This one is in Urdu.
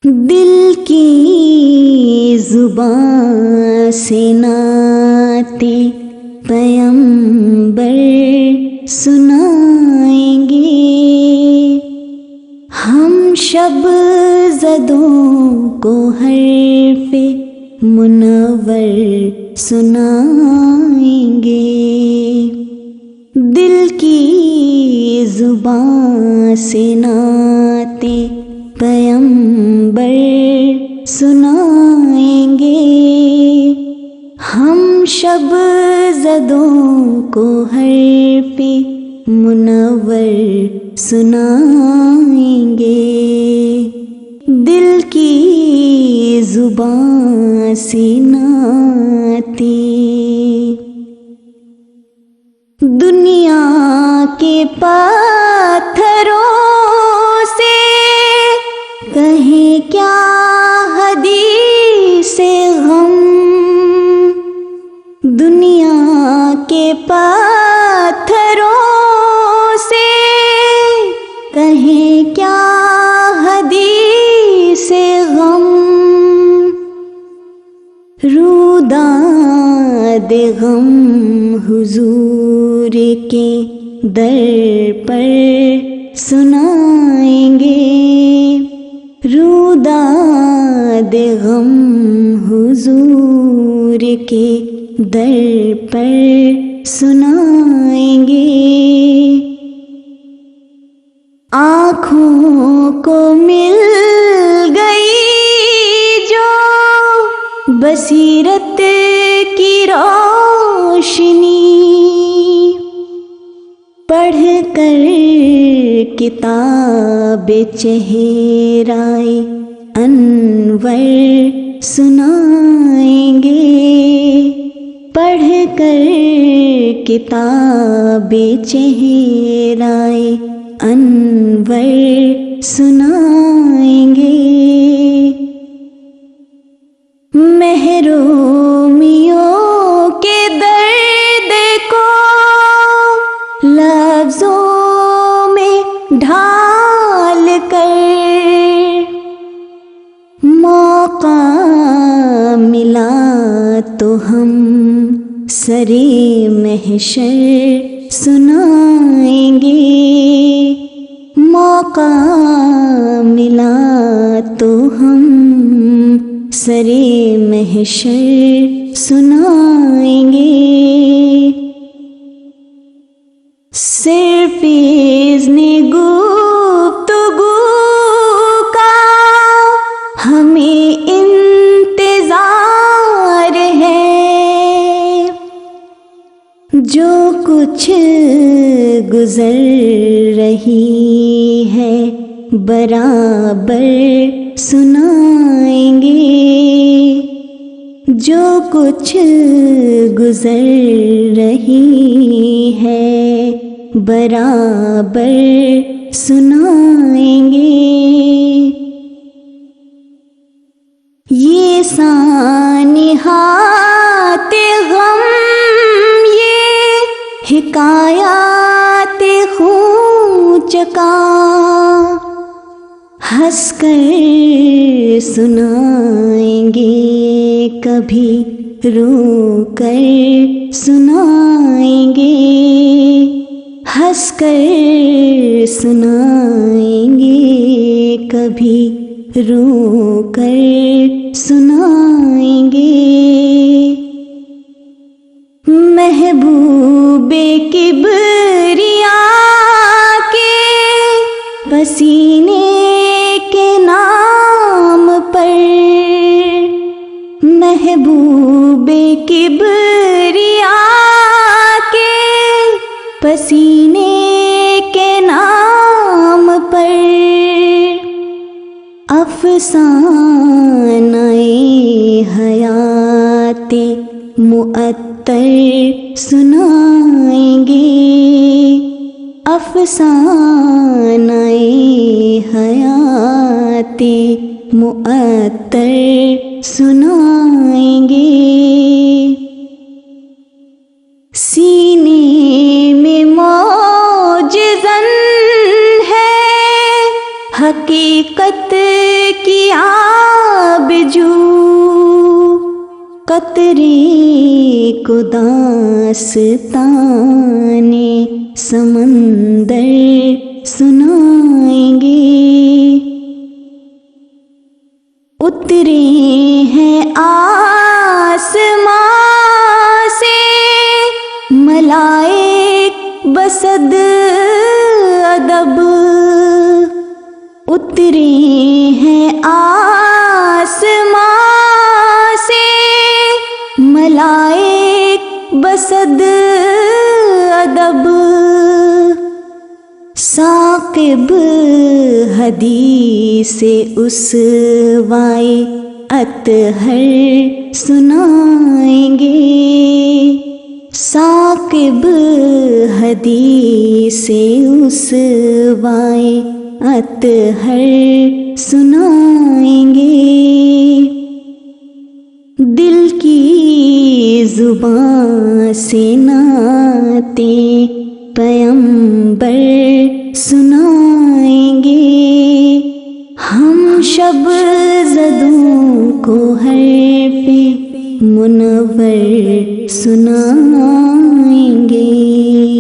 دل کی زبان سے نعتِ پیمبر سنائیں گے، ہم شب زدوں کو حرف منور سنائیں گے۔ دل کی زبان سے نعتِ پیمبر سنائیں گے، ہم شب زدوں کو حرف منور سنائیں گے۔ دل کی زبان سے نعتیں، دنیا کے پتھروں سے کہیں کیا حدیث غم، دنیا کے پتھروں سے کہیں کیا حدیث غم، روداد غم حضور کے در پر سنائیں گے، روداد غم حضور کے در پر سنائیں گے۔ آنکھوں کو مل گئی جو بصیرت کی روشنی، پڑھ کر کتاب چہرۂ انور سنائیں گے، پڑھ کر کتاب چہرۂ انور سنائیں گے۔ محرومیوں کے درد کو لفظوں میں ڈھال کر، موقع ملا تو ہم سرِ محشر سنائیں گے، موقع ملا تو ہم سرِ محشر سنائیں گے۔ صرف اذن گفتگو کا ہمیں انتظار ہے، جو کچھ گزر رہی ہے برابر سنائیں گے، جو کچھ گزر رہی ہے برابر سنائیں گے۔ یہ سانحات غم، یہ حکایات خون چکا، ہنس کر سنائیں گے کبھی رو کر سنائیں گے، ہنس کر سنائیں گے کبھی رو کر سنائیں گے۔ محبوب کبریا کے پسینے کے نام پر، محبوب کبریا کے پسینے کے نام پر، افسانہ حیات معطر سنائیں گے، افسانہ حیات معطر سنائیں گے۔ سینے میں موج زن ہے حقیقت کی آبجو قطرے کو داستان سمندر سنائیں گے. اترے ہیں آسمان سے ملائک بصد ادب. اترے ہیں آسمان سے ملائک بصد ادب. ثاقب حدیث اسوائے اطہر سنائیں گے. ثاقب حدیث اسوائے اطہر سنائیں گے. دل کی زبان سے نعتیں پیغمبر سنائیں گے. ہم شب زدوں کو حرف منور سنائیں گے.